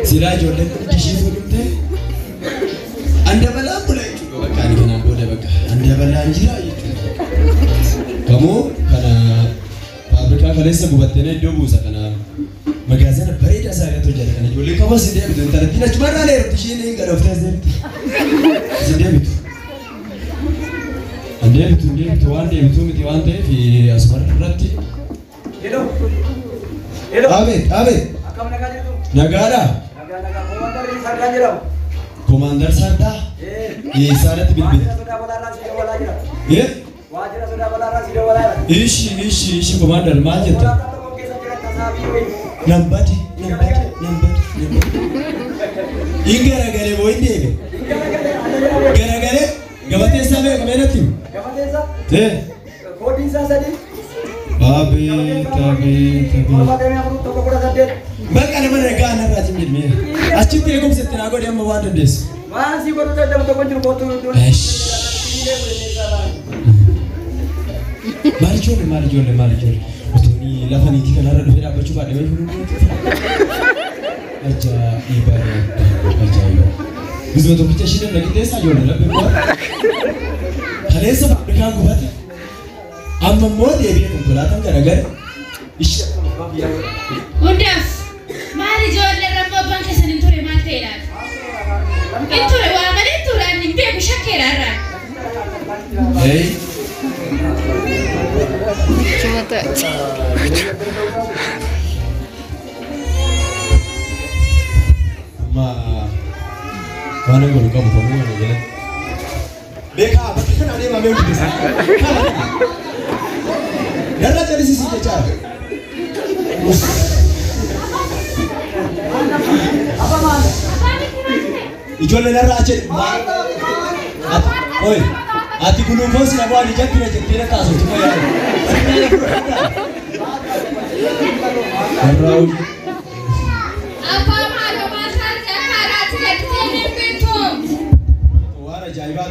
Silaa ijoolleen hundi ishee fuudhumtee anda balaa bula jechuudha bakka ani kanaan booda bakka anda balaa jira jechuudha. Kamoo kana faabrikaa kaleessa gubattee iddoo buusa kana magaazina bareeda ija isaaniitu jedhan ijoollee qaba si deebitu intalattiin achumarraa leerutti isheen hin gadhoftee deemti. Si deebitu. Deebitu waan deebitu miti waan ta'eef asumarra irratti. Hello. Abeet. Akkam nagaa jirtu? Nagaadha. Nagaa. Komandarri Sardaa jedhamu. Komaandar Sardaa. Isaanatti bilbila. Sodaa balaarraa si dawwalaa jira. Waajjira sodaa balaarraa si dawwalaa jira. Ishi komaandar maal jetta? Nambati. Ingaragalee moo hin deeme? Garagalee gabatee isaa beeka meenatti? Gabateessa? Koodiin isaa sadii? Abeet. Bakka nama nagaa anarraa hin jedhame. Achitti eegumsa itti naa godhe amma waan dandeessu. Waan si godhu dadhabu tokko jiru kootu iddoon. Maal ijoollee. Otoonii lafa niitii kanarra dhufee dhaabbachuu baadhee Ajaa'iba. Gizma tokkicha ishee danda'e qixxeessaa ijoollee laphee bu'aa. Kaleessa faabirikaan gubate. Amma immoo deebi'ee konkolaataan garagara. Hundaaf maal ijoollee rabboo abbaan keessan hin ture maal ta'e laata? Hin ture waa malee turaan hin beeku shakkeedha irraa. Mana gol kamu kamu mana jalan. Beka, bakit kan ada mami udah bisa. Darah jadi sisi kejar. Apa man? Ijual darah aja. Oi, hati gulungkos nak buat dijat tidak tahu cuma ya. Darah. Apa malu masalah karat jadi betul. Wara jaibat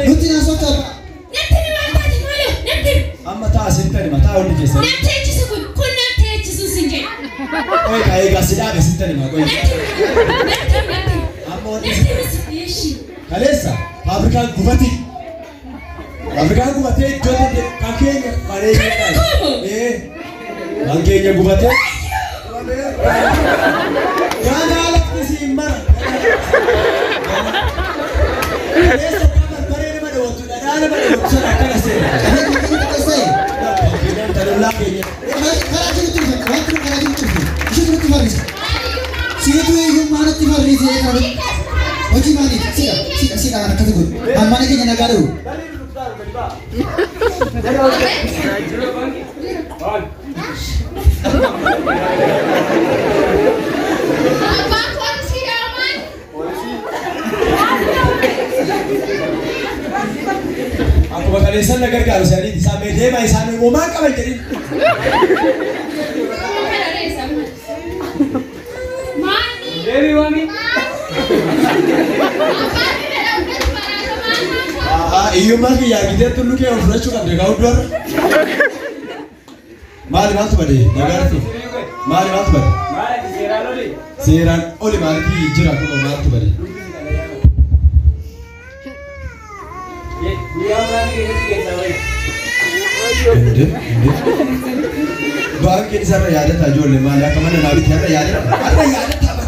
itu tidak sokat. Nanti ni malu nanti. Amma tahu sinta ni mata orang kisah. Nanti cisu kun nanti cisu sinje. Oi kaya kasih dah sinta ni mak. Nanti. Amma orang Nanti. Kalesa, fabrikan gubati. Fabrikan gubati jodoh kakeknya mereka. Kakeknya gubati. Jangan alat kesimbar. Kalesa kamar pare ni mana waktu ada mana waktu sana kalesa. Kalesa. Kakeknya terlalu lagi. Kalau itu Siapa yang mana tiba di sini kalau Oji mani, sila anak kata gue. Mana kayaknya nagaru. Apa polisi aman? Aku bakal lisan negara kalau saya di sana dia mai sana mau makan apa jadi? Mani. Dewi mami. Iyo maki ya kita tuh luki yang fresh kan deka udar. Mari bantu bade, negara tu. Mari bantu bade. Mari di Seran oli. Seran oli mari di jira tu bantu bade. Ye, dia orang ni kita tahu. Inde. Bang kita sana ya ada tajul le mana kemana nabi tiada ya ada. Ada ya ada tak.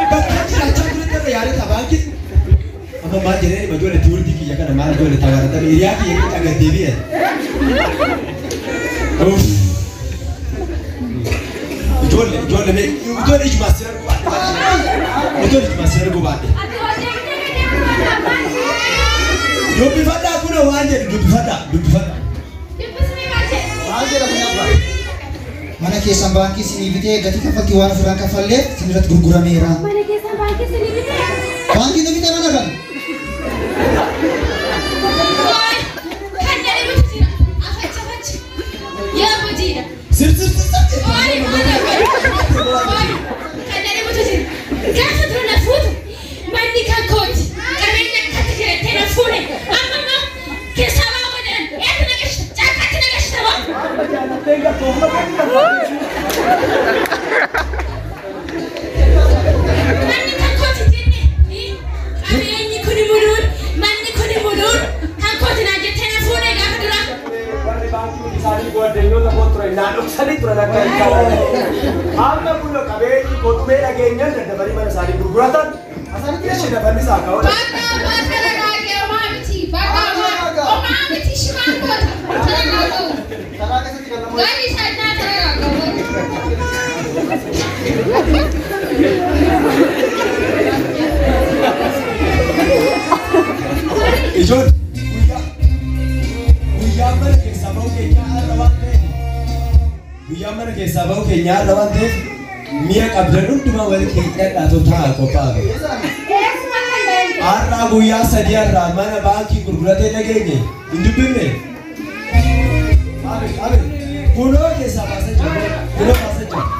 Bakal kita cakap tiada ya ada tak bangkit. Apa mah jadi baju le tiur di kia kan mah jual tawar tapi iria ki yang agak dewi ya. Jual le cuma siar gua. Jual cuma siar gua. Dupi fada aku dah wajib dupi fada. Mana kesan bangki sini bite gati kafal kiwan furang kafal le sini rat gurgura merah. Mana kesan bangki sini bite? Bangki tu bite mana kan? Kan dari bujira. Afaj. Ya bujira. Sir. Oi. Kan dari bujira. Gafa tu na foto. Mandi kan coach. Kami nak kata kira tena fune. Amma kesan apa dan? Itu nak cakap nak cakap. Tengok tu. Mandi kan coach ini. Kami ini kuni murun. Mandi kuni murun. Kan coach nak tena fune gafa tu. Bangku di sana gua dengar tak kotor. Silaa dhoksanii turan akka hin kaawwanne. Amma kun qabeenyi kotumee dhageenyaan daddabanii mana isaanii gurguratan asanitti ishee daballi isaa kaawwan. Ijoon guyyaa mana keessaa bahu keenyaa irra waan ta'eef guyyaa mana keessaa bahu keenyaa irra waan ta'eef mi'a qabdan hundumaa wal keessa taa'aa qophaa'e. Har'aa guyyaa sadii irraa mana baankii gurguratee dhageenye hin dubbifne. Kunoo keessaa baasaa jira. Kunoo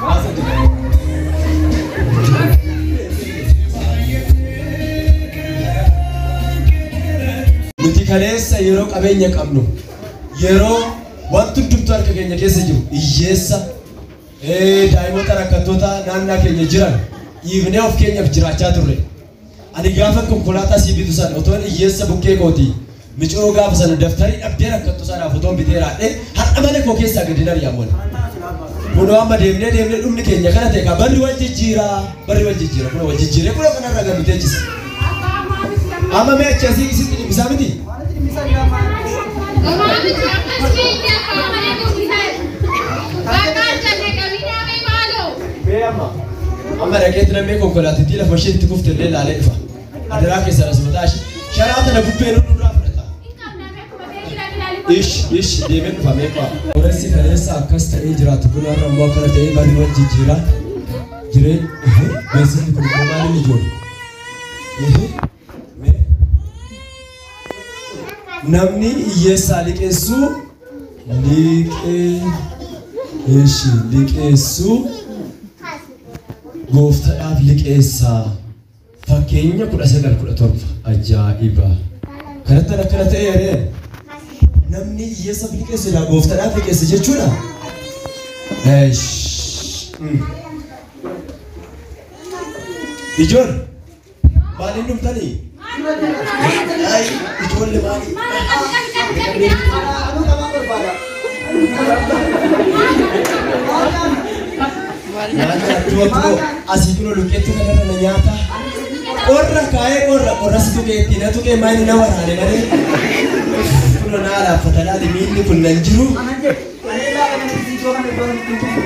baasaa jira. Nuti kaleessa yeroo qabeenya qabnu yeroo wanti hundumtu harka keenya keessa jiru hiyyeessa daa'immoota rakkattoota naannaa keenya jiran dhiifnee of keenyaaf jiraachaa turre. Ani gaafa konkolaataa sii bitu sana otoon hiyyeessa bukkee kooti micoo gaafa sana daftarii dhabdee rakkattu sanaaf otoon bitee raadhee har'a mana koo keessaa gadi nari'amuun. Kunoo amma deemnee dhumni keenya kana ta'e barri wal jijjiiraa kunoo wal jijjiiree kunoo kanarraa gadi teechisa. Amma mee achi asii isitti dhibbisaa miti? Amma dhaqeetti namni konkolaatittii lafa ishee itti kufte illee ilaalee dhufa. Adiraa keessa rasmataa ishee sharaa tana bubbeen nurraa fudhata. Ish deemee dhufa meeqa. Oressi kaleessa akkas ta'ee jiraatu kun har'a immoo akkana ta'ee barri wal jijjiiraa beeksisni kun immoo maaliin ijoollee? Namni hiyyeessaa liqeessuu liqeessuu gooftaadhaaf liqeessaa fakkeenya 1917 ajaa'iba kanatti akkana ta'ee namni hiyyeessaaf liqeessu ila gooftaadhaaf liqeessa jechuudha. Ijoon maaliin dhumtanii? Ijoollee maalii? Asii kun lukeetti kanarra nyaata. Qorra kaayee qorra si tuqeetti na tuqee maayini na waraane malee. Kun naa laaffata laali miilli kun nan jiru.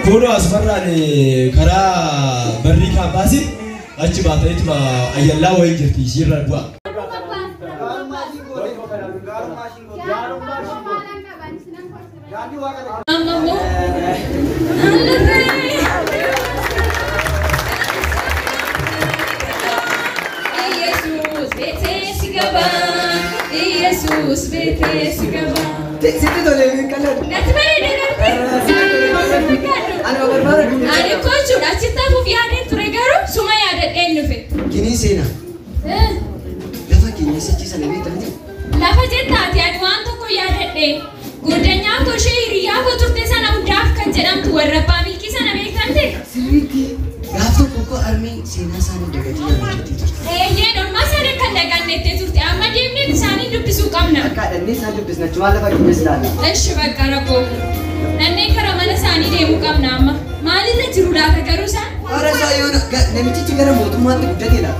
Kun asumarraan karaa barrii kaampaasii achi baataniituma ayyallaa wayii jirti ishiirra du'a. Jesus vete sigaba. Sitti tolee kana. Natti bareedee Ani kochuudha achitti hafuuf yaadeen ture garuu suma yaadadheen dhufe. Kinii seenaa. Lafa keenya sachiisa na beektamti. Lafa jettaati ani waan tokko yaadadhee goddanyaa koshee hiriyaa koo turte sana hundaaf kan jedhamtu warra abbaa milkii sana beektamte. Sirriitti gaaf tokko koo armii seenaa isaanii dagatii yaadattee turte. Normaa sana kan dagannettee turte amma deemnee isaanii dubbisuu qabna. Akka dhannee isaan dubbisna waan lafa keenyas ilaalla. Eshi bakka rakkoo. Nanneen karaa mana isaanii deemuu qabna amma. Maalirra jiru laata garuu isaan? Hora isaa yoo namichichi gara mootummaatti guddateedha.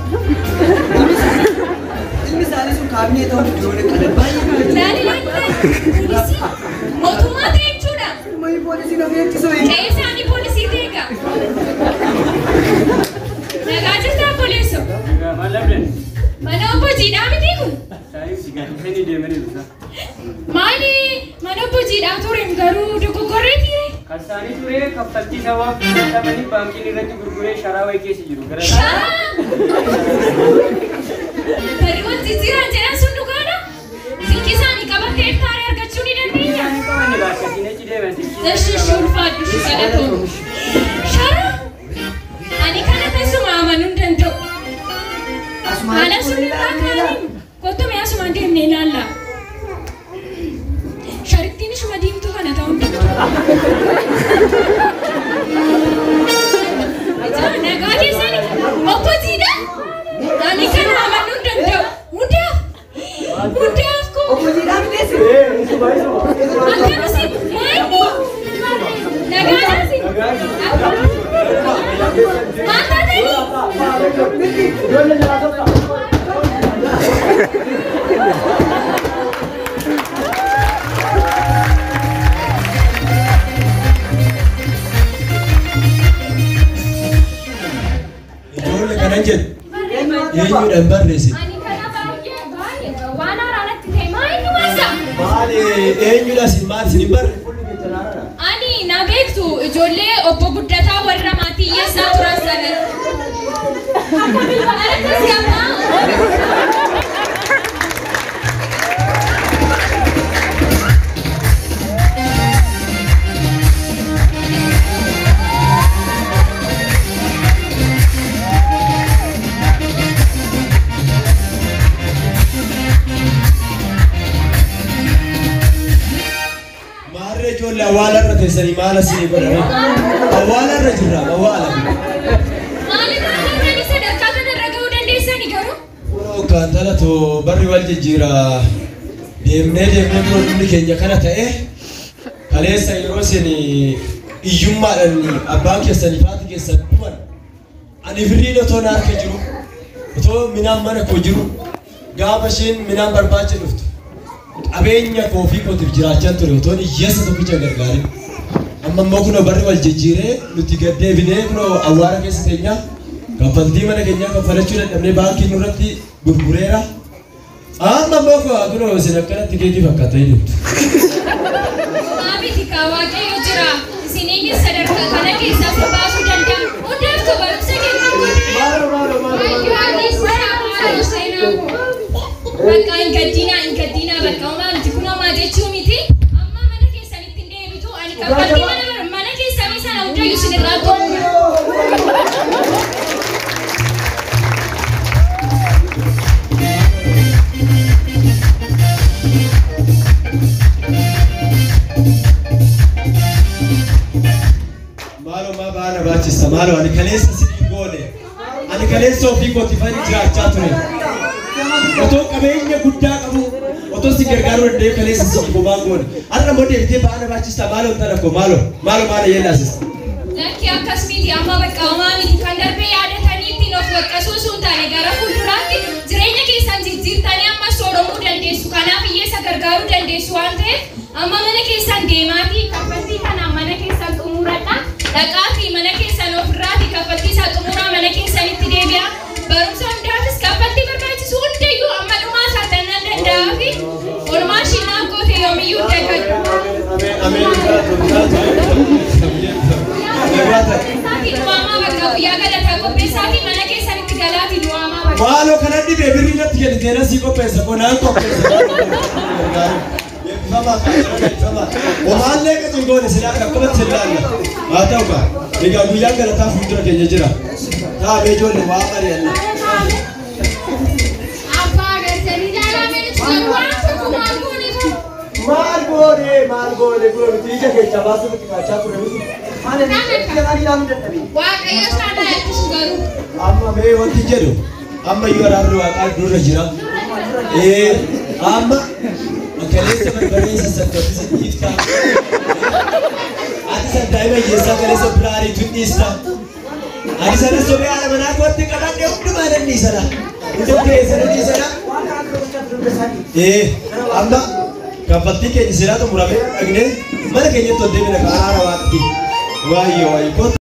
Ilmi isaanii sun kaabinee ta'uu ijoollee qalan baay'ee. Poolisii mootummaa ta'e jechuudha. Ilmaayii poolisii nama eegsisu. Ta'ee isaanii poolisii ta'eega. Nagaa jirtaa pooliso? Mana obbo Jiidhaa miti kun? Maali? Mana obbo Jiidhaa tureen garuu dogoggorree ture? Kan isaanii ture kaffaltii sabaaf taphatanii baankiin irratti gurguree sharaa wayii keessa jiru. Sharaa? Bari wanti jiraan jedhan sun dhugaadha? Silkii isaanii qabattee hektaarii argachuu ni dandeenya? Qabanne baasii achi deeman. Eshi ulfaadhu shi kadhatoo. Sharaa? Ani kana teessuma amanuu hin danda'u. Haala sun irraa kaaniin kottumee asumaan deemnee ilaalla. Sharittiin ishuma diimtuu kana ta'uu hin danda'u. Nagaa keessanii obbo Jiidhaa? Ani kana amanuu hin danda'u. Hundaaf koo. Obbo Jiidhaa miteessi. Akkanasi maali? Ani na beektu ijoollee obbo guddataa warra maatii hiyyeessaa turan sana. Awala rate sari mala sini berani. Awala rajura, awala. Mali kan ni sadarkaa kana raga udan desa ni garu. Uro kantala to barri wal jira. Demne pro duni kenya kana ta'e. Kalesa yero sini ijumma dani abba ke sanifati ke sabban. Ani firino to nar ke jiru. To minam mana ko jiru. Gabashin minam barbache duftu. Abeenya koofii kootiif jiraachaa ture otoo hiyyeessa tokkicha gargaare amma immoo kunoo barri wal jijjiiree nuti gaddeebinee kunoo awwaara keessa teenya kaffaltii mana keenyaa kaffalachuu dadhabnee baankii nurratti gurgureera amma immoo kunoo isin akkanatti keetii fakkaatee jirtu. Maamiti waaqayyo jira isiniin sadarkaa kana keessaa si baasuu danda'a hundaaftu barumsa keenya godhee. Bakka ingaddiina bakka maamti kun homaa jechuu miti amma mana keessanitti hin deebitu ani kaffaltii mana keessanii sana hundayyuu isin irraa tokko. Maalo maa baana baachista maalo ani kaleessa sitti goone ani kaleessa ofii kootifanii jiraachaa ture. Otoo qabeenya guddaa qabu otoo si gargaaruu danda'e kaleessa si bobbaa goone har'a immoo deebitee baana baachista maaloo tana ko maalo yeelaasista. Lakki akkas miti amma bakka homaa miti kan darbee yaadataniitti of waqqasuu sun taane gara fuulduraatti jireenya keessan jijjiirtanii amma sooromuu dandeessu kanaaf hiyyeessa gargaaruu dandeessu waan ta'eef amma mana keessan deemaatii kaffaltii kanaan mana keessan xumuradha dhaqaatii mana keessan ofirraatii kaffaltii isaa xumuraa mana keessanitti deebi'a barumsa hundaafis kaffaltii barbaachisu hundayyuu amma dhumaa saatannaan danda'aa fi oolmaa shinaan goote yoomiyyuu dagadhu. Maalo kanatti beebirri natti kenniteena si qopheessa konaan qopheessa. Omaallee qajeelcha goone silaa qaqqabatti sillaalla. Haa ta'u kaa egaa guyyaan galataa fuuldura keenya jira. Taa'ee ijoollee waa mari'anna. Abbaa agartanii jaalamee jiru waan tokko maal goone maal goone nuti ija keessa baasuu nuti kaachaa ture miti. Waaqayyo sana eebbisu garuu. Amma mee wanti jedhu amma yoo araarri waaqaa dura jira. Amma kaleessa barbareessa saddootti dhiiftaa. Ati saddaa'ima hiyyeessaa kaleessa biraarii tun dhiistaa. Ati sana sobee haala manaa kootti qabadhee hundumaa danniisana. Hundumti eessana dhiisana. Amma kaffaltii keenya silaa xumuramee dhagnee mana keenyatti ol deebina ka araara waaqti. Waayyo koota.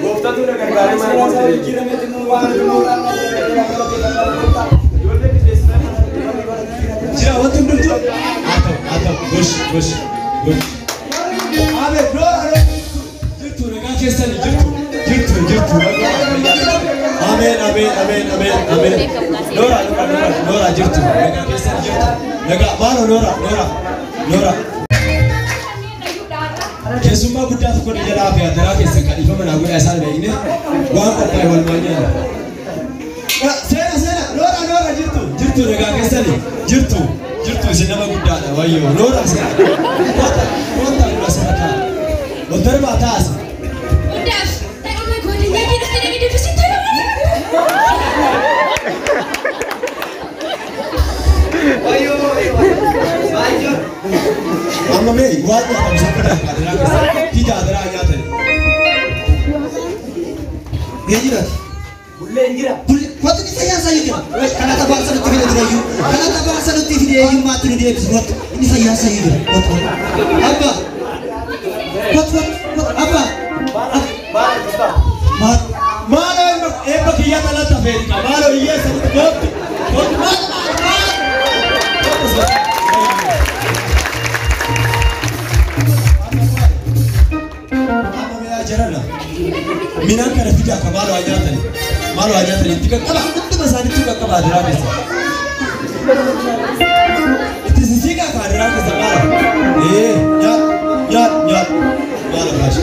Gooftaatu na gargaaree mana keessatti jijjiirametti immoo waan jira wanti hundumtu haa ta'u gosh. Ameen jirtu nagaa keessan jirtu. Ameen. Noora jirtu nagaa keessan jirtu. Nagaa maalo Noora. Keessummaa guddaa tokko ni jalaa fi addaraa keessan kadhiifama naa godhaa isaan beekne waan qophaa'e wal maanyaan. Seena Noora jirtu nagaa keessani jirtu isin nama guddaadha wayyoo Noora seena. Koota dura seena ta'a. Wantarbaa taa'as. Hundaaf dhaqama godinyaa keessatti namni dubbisi tola. Amma amma mee waan nyaatamu saffata kaadiraa keessa fida adiraa nyaatani. Eenyuudhaati? Bulleen jira. Wanti inni fayyaa isaa jira. Kana taphaa sanutti fide jireeyyuu. Kana taphaa sanutti fideeyyuu maatti nu deebisu. Inni fayyaa isaa jira. Abba. Abba. Maalo eebba kiyyaa talata feerika. Maalo hiyyeessa nuti kooti. Maalo. Jarana minaan kana fidaa ka maalo nyaatani itti qaqqaba hunduma isaaniitti qaqqaba adiraa keessa itti sisiiqaa ka adiraa keessa maalo nyaat maalo baashi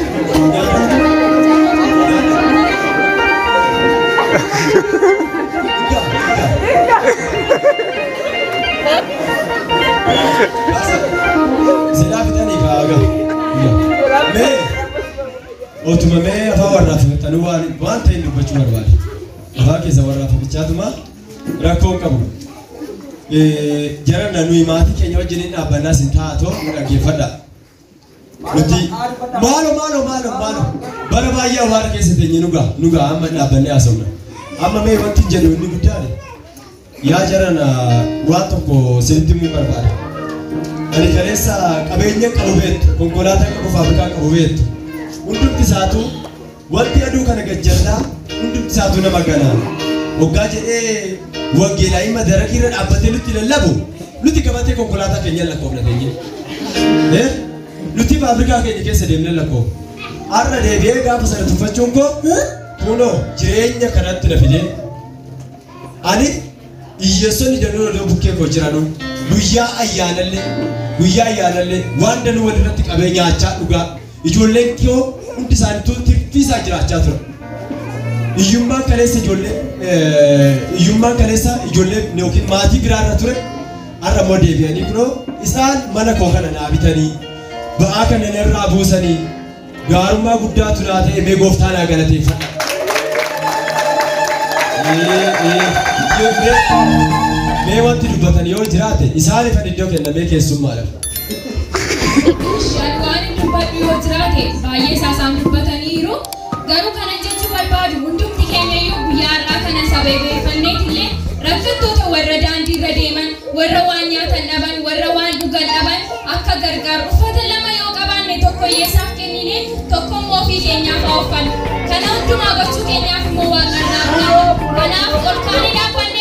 silaa fixanii kaaga mee Otuma mee afaan warraaffatanii waan ta'e dubbachuu barbaade. Afaan keessa warraaffachaatuma rakkoo qabu. Jarana nuyi maatii keenya wajjin dhaabbannaa sin taatoo nu dhaggeeffadha. Nuti maalo bara baay'ee awwaara keessa teenye nugaa amma dhaabbannee haasofna. Amma mee wanti jedhu inni guddaadha. Yaa jarana waan tokko sinitti himuu barbaade. Ani kaleessa qabeenya qabu beektu konkolaataa qabu faabrikaa qabu beektu. Hundumti isaatu wanti aduu kana gajjallaa hundumti isaatu nama ganaa waggaa jedhee waggeelaa hima darakii irra dhaabbatee nutti lallabu nuti qabatee konkolaataa keenya lakkoofna teenye nuti faabrikaa keenya keessa deemnee lakkoofna har'a deebi'ee gaafa sana tuffachuun koo kunoo jireenya kanatti na fidee ani hiyyeessonni danuu odoo bukkee koo jiranu guyyaa ayyaanallee waan danuu walirratti qabee nyaachaa dhugaa ijoolleen koo hundi isaaniitu tirfiisaa jiraachaa ture. Iyyummaan kaleessa ijoollee yookiin maatii biraarra ture har'a immoo deebi'anii kunoo isaan mana koo kana naa bitanii ba'aa kana irraa buusanii gaarummaa guddaatu naa ta'e mee gooftaa naa galateeffadha. Mee wanti dubbatan yoo jiraate isaaniif ani iddoo kennamee keessummaadhaaf. Waan dubbadhu yoo jiraate baay'ee isaasaan dubbataniiru garuu kana jechuu barbaadu hundumti keenya iyyuu guyyaa har'aa kana sababeeffanneetillee rakkattoota warra daandii irra deeman warra waan nyaatan dhaban warra waan dhugan dhaban akka gargaaru uffata lama yoo qabaanne tokko hiyyeessaaf kennine tokko immoo ofii keenyaaf haa uffannu kana hundumaa gochuu keenyaaf immoo waaqarraa kanaaf ol kaanii dhaabbanne